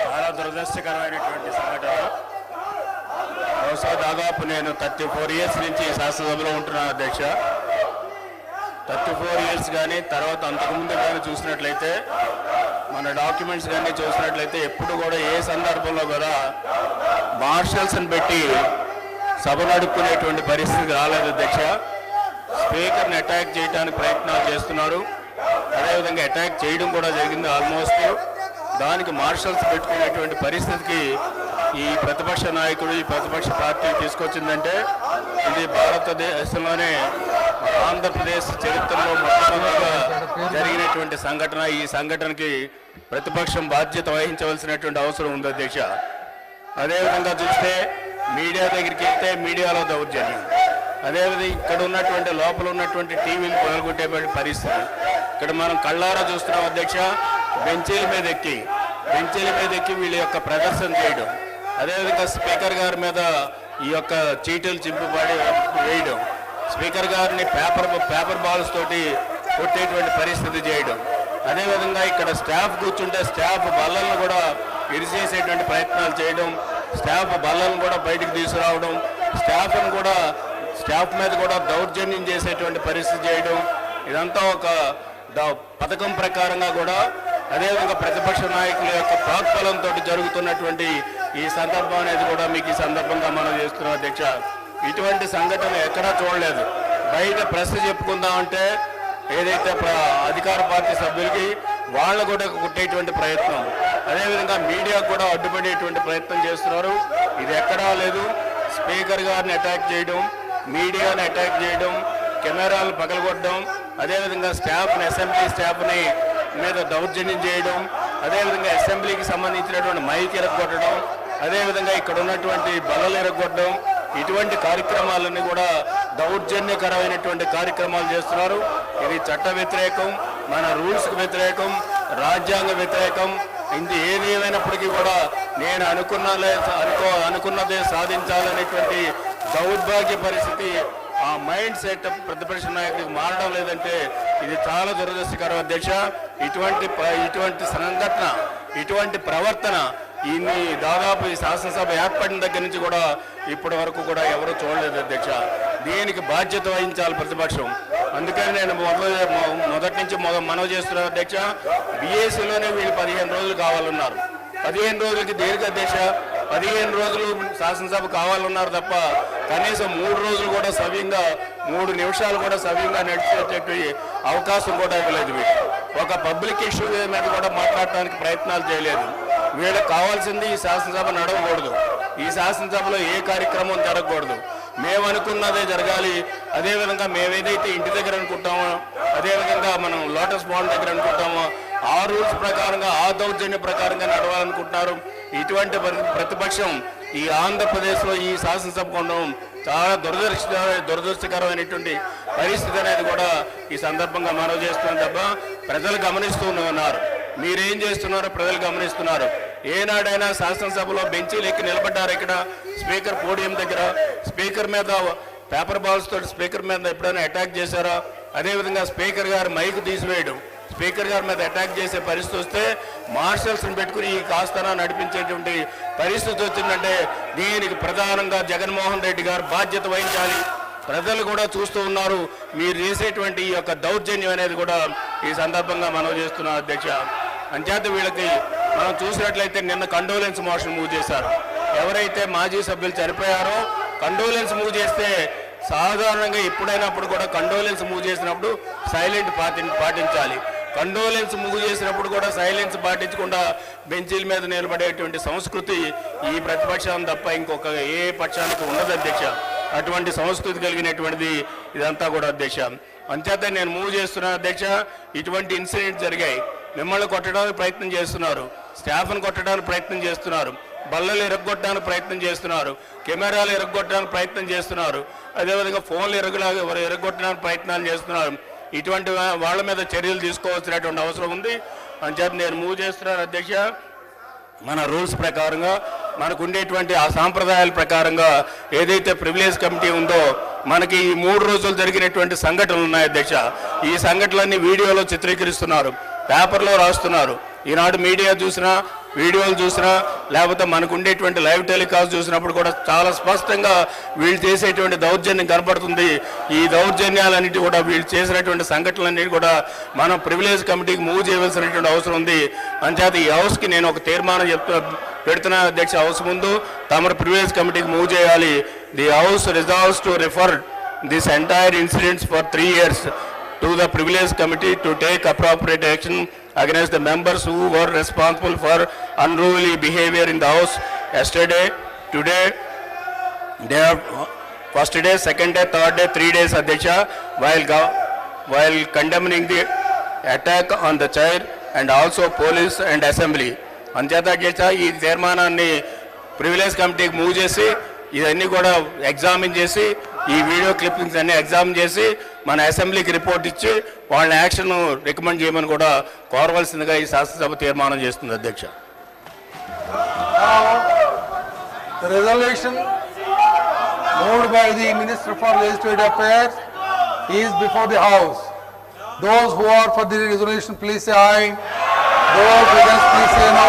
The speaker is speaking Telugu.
చాలా దురదృష్టకరమైనటువంటి సంఘటన. బహుశా దాదాపు నేను 34 ఇయర్స్ నుంచి శాసనసభలో ఉంటున్నాను అధ్యక్ష. 34 ఇయర్స్ కానీ తర్వాత అంతకుముందు కానీ చూసినట్లయితే మన డాక్యుమెంట్స్ కానీ చూసినట్లయితే ఎప్పుడు కూడా ఏ సందర్భంలో కూడా మార్షల్స్ని పెట్టి సభ నడుపుకునేటువంటి పరిస్థితి రాలేదు అధ్యక్ష. స్పీకర్ని అటాక్ చేయడానికి ప్రయత్నాలు చేస్తున్నారు. అదేవిధంగా అటాక్ చేయడం కూడా జరిగింది ఆల్మోస్ట్. దానికి మార్షల్స్ పెట్టుకునేటువంటి పరిస్థితికి ఈ ప్రతిపక్ష నాయకుడు ఈ ప్రతిపక్ష పార్టీ తీసుకొచ్చిందంటే ఇది భారతదేశంలోనే ఆంధ్రప్రదేశ్ చరిత్రలో మొట్టమొదటిగా జరిగినటువంటి సంఘటన. ఈ సంఘటనకి ప్రతిపక్షం బాధ్యత వహించవలసినటువంటి అవసరం ఉంది అధ్యక్ష. అదేవిధంగా చూస్తే మీడియా దగ్గరికి వెళ్తే మీడియాలో దౌర్జన్యం, అదేవిధంగా ఇక్కడ ఉన్నటువంటి లోపల ఉన్నటువంటి టీవీలు పగలగొట్టే పరిస్థితి ఇక్కడ మనం కళ్ళారా చూస్తున్నాం అధ్యక్ష. బెంచీల మీద ఎక్కి వీళ్ళ యొక్క ప్రదర్శన చేయడం, అదేవిధంగా స్పీకర్ గారి మీద ఈ యొక్క చీటీలు చింపుబడి వేయడం, స్పీకర్ గారిని పేపర్ బాల్స్ తోటి కొట్టేటువంటి పరిస్థితి చేయడం, అదేవిధంగా ఇక్కడ స్టాఫ్ కూర్చుంటే స్టాఫ్ బల్లలను కూడా ఇరిచేసేటువంటి ప్రయత్నాలు చేయడం, స్టాఫ్ బల్లలను కూడా బయటకు తీసుకురావడం, స్టాఫ్ మీద కూడా దౌర్జన్యం చేసేటువంటి పరిస్థితి చేయడం, ఇదంతా ఒక పథకం ప్రకారంగా కూడా అదేవిధంగా ప్రతిపక్ష నాయకుల యొక్క ప్రోత్బలంతో జరుగుతున్నటువంటి ఈ సందర్భం అనేది కూడా మీకు ఈ సందర్భంగా మనం చేస్తున్నాం అధ్యక్ష. ఇటువంటి సంఘటన ఎక్కడా చూడలేదు. బయట ప్రెస్ చెప్పుకుందామంటే ఏదైతే అధికార పార్టీ సభ్యులకి వాళ్ళు కూడా కొట్టేటువంటి ప్రయత్నం, అదేవిధంగా మీడియాకు కూడా అడ్డుపడేటువంటి ప్రయత్నం చేస్తున్నారు. ఇది ఎక్కడా లేదు. స్పీకర్ గారిని అటాక్ చేయడం, మీడియాని అటాక్ చేయడం, కెమెరాలు పగలగొట్టడం, అదేవిధంగా అసెంబ్లీ స్టాఫ్ని మీద దౌర్జన్యం చేయడం, అదేవిధంగా అసెంబ్లీకి సంబంధించినటువంటి మైక్ ఎరగొట్టడం, అదేవిధంగా ఇక్కడ ఉన్నటువంటి బల్లలు ఎరగొట్టడం, ఇటువంటి కార్యక్రమాలన్నీ కూడా దౌర్జన్యకరమైనటువంటి కార్యక్రమాలు చేస్తున్నారు. ఇది చట్ట వ్యతిరేకం, మన రూల్స్కి వ్యతిరేకం, రాజ్యాంగ వ్యతిరేకం. ఇది ఏది ఏమైనప్పటికీ కూడా నేను అనుకున్నదే సాధించాలనేటువంటి దౌర్భాగ్య పరిస్థితి, ఆ మైండ్ సెట్ ప్రతిపక్ష నాయకుడికి మారడం లేదంటే ఇది చాలా దురదృష్టకరం అధ్యక్ష. ఇటువంటి సంఘటన, ఇటువంటి ప్రవర్తన దాదాపు ఈ శాసనసభ ఏర్పడిన దగ్గర నుంచి కూడా ఇప్పటి వరకు కూడా ఎవరు చూడలేదు అధ్యక్ష. దీనికి బాధ్యత వహించాలి ప్రతిపక్షం. అందుకని నేను మొదటి నుంచి మనవి చేస్తున్నాను అధ్యక్ష. బీఏసీలోనే వీళ్ళు 15 రోజులు కావాలన్నారు. 15 రోజులకి దేనికి అధ్యక్ష? 15 రోజులు శాసనసభ కావాలన్నారు తప్ప కనీసం 3 రోజులు కూడా సవ్యంగా 3 నిమిషాలు కూడా సవ్యంగా నడిచేటట్టు అవకాశం కూడా ఇవ్వలేదు. వీళ్ళు ఒక పబ్లిక్ ఇష్యూ మీద కూడా మాట్లాడటానికి ప్రయత్నాలు చేయలేదు. వీళ్ళకి కావాల్సింది ఈ శాసనసభ నడవకూడదు, ఈ శాసనసభలో ఏ కార్యక్రమం జరగకూడదు, మేము అనుకున్నదే జరగాలి. అదేవిధంగా మేమేదైతే ఇంటి దగ్గర అనుకుంటామో, అదేవిధంగా మనం లోటస్ పాండ్ దగ్గర అనుకుంటామో ఆ రూల్స్ ప్రకారంగా, ఆ దౌర్జన్య ప్రకారంగా నడవాలనుకుంటున్నారు. ఇటువంటి ప్రతిపక్షం ఈ ఆంధ్రప్రదేశ్లో ఈ శాసనసభ ఉండడం చాలా దురదృష్టకరమైనటువంటి పరిస్థితి అనేది కూడా ఈ సందర్భంగా మనవి చేస్తున్నాం తప్ప ప్రజలు గమనిస్తూ ఉన్నారు. మీరేం చేస్తున్నారో ప్రజలు గమనిస్తున్నారు. ఏనాడైనా శాసనసభలో బెంచీలు ఎక్కి నిలబడ్డారు ఇక్కడ స్పీకర్ పోడియం దగ్గర? స్పీకర్ మీద పేపర్ బాల్స్ తోటి స్పీకర్ మీద ఎప్పుడైనా అటాక్ చేశారా? అదేవిధంగా స్పీకర్ గారు మైక్ తీసివేయడం, స్పీకర్ గారి మీద అటాక్ చేసే పరిస్థితి వస్తే మార్షల్స్ని పెట్టుకుని ఈ కాస్తనా నడిపించేటువంటి పరిస్థితి వచ్చిందంటే దీనికి ప్రధానంగా జగన్మోహన్ రెడ్డి గారు బాధ్యత వహించాలి. ప్రజలు కూడా చూస్తూ ఉన్నారు. మీరు చేసేటువంటి ఈ యొక్క దౌర్జన్యం అనేది కూడా ఈ సందర్భంగా మనం చేస్తున్నాం అధ్యక్ష. అంచేత వీళ్ళకి మనం చూసినట్లయితే నిన్న కండోలెన్స్ మోషన్ మూవ్ చేశారు. ఎవరైతే మాజీ సభ్యులు చనిపోయారో కండోలెన్స్ మూవ్ చేస్తే సాధారణంగా ఎప్పుడైనప్పుడు కూడా కండోలెన్స్ మూవ్ చేసినప్పుడు సైలెంట్ పాటించాలి. కండోలెన్స్ మూవ్ చేసినప్పుడు కూడా సైలెన్స్ పాటించకుండా బెంచీల మీద నిలబడేటువంటి సంస్కృతి ఈ ప్రతిపక్షం తప్ప ఇంకొక ఏ పక్షానికి ఉండదు అధ్యక్ష. అటువంటి సంస్కృతి కలిగినటువంటిది ఇదంతా కూడా అధ్యక్ష. అంచేత నేను మూవ్ చేస్తున్నాను అధ్యక్ష. ఇటువంటి ఇన్సిడెంట్స్ జరిగాయి. మిమ్మల్ని కొట్టడానికి ప్రయత్నం చేస్తున్నారు, స్టాఫ్ను కొట్టడానికి ప్రయత్నం చేస్తున్నారు, బల్లలు ఎరగొట్టడానికి ప్రయత్నం చేస్తున్నారు, కెమెరాలు ఎరగొట్టడానికి ప్రయత్నం చేస్తున్నారు, అదేవిధంగా ఫోన్లు ఎరగొట్టడానికి ప్రయత్నాలు చేస్తున్నారు. ఇటువంటి వాళ్ళ మీద చర్యలు తీసుకోవాల్సినటువంటి అవసరం ఉంది. అంచేత నేను మూవ్ చేస్తున్నాను అధ్యక్ష. మన రూల్స్ ప్రకారంగా మనకు ఉండేటువంటి ఆ సాంప్రదాయాల ప్రకారంగా ఏదైతే ప్రివిలేజ్ కమిటీ ఉందో మనకి ఈ 3 రోజులు జరిగినటువంటి సంఘటనలు ఉన్నాయి అధ్యక్ష. ఈ సంఘటనలన్నీ వీడియోలో చిత్రీకరిస్తున్నారు. పేపర్లో రాస్తున్నారు. ఈనాడు మీడియా చూసినా, వీడియోలు చూసినా, లేకపోతే మనకు ఉండేటువంటి లైవ్ టెలికాస్ట్ చూసినప్పుడు కూడా చాలా స్పష్టంగా వీళ్ళు చేసేటువంటి దౌర్జన్యం కనపడుతుంది. ఈ దౌర్జన్యాలన్నిటి కూడా వీళ్ళు చేసినటువంటి సంఘటనలన్నిటి కూడా మనం ప్రివిలేజ్ కమిటీకి మూవ్ చేయవలసినటువంటి అవసరం ఉంది. అంచేత ఈ హౌస్కి నేను ఒక తీర్మానం పెడుతున్నా అధ్యక్ష. హౌస్ ముందు తమరు ప్రివిలేజ్ కమిటీకి మూవ్ చేయాలి. The house resolves to refer this entire incidents for 3 years to the privilege committee to take appropriate action against the members who were responsible for unruly behavior in the house yesterday, today, first day, second day, third day, 3 days, Adhyaksha, while condemning the attack on the chair and also police and assembly. అంచేత అధ్యక్ష, ఈ తీర్మానాన్ని ప్రివిలేజ్ కమిటీకి మూవ్ చేసి ఇవన్నీ కూడా ఎగ్జామిన్ చేసి ఈ వీడియో క్లిప్పింగ్స్ అన్ని ఎగ్జామిన్ చేసి మన అసెంబ్లీకి రిపోర్ట్ ఇచ్చి వాళ్ళని యాక్షన్ రికమెండ్ చేయమని కూడా కోరవలసిందిగా ఈ శాసనసభ తీర్మానం చేస్తుంది అధ్యక్ష. The resolution moved by the Minister for Legislative Affairs is before the House. Those who are for the resolution, please say aye. Those against, please say no.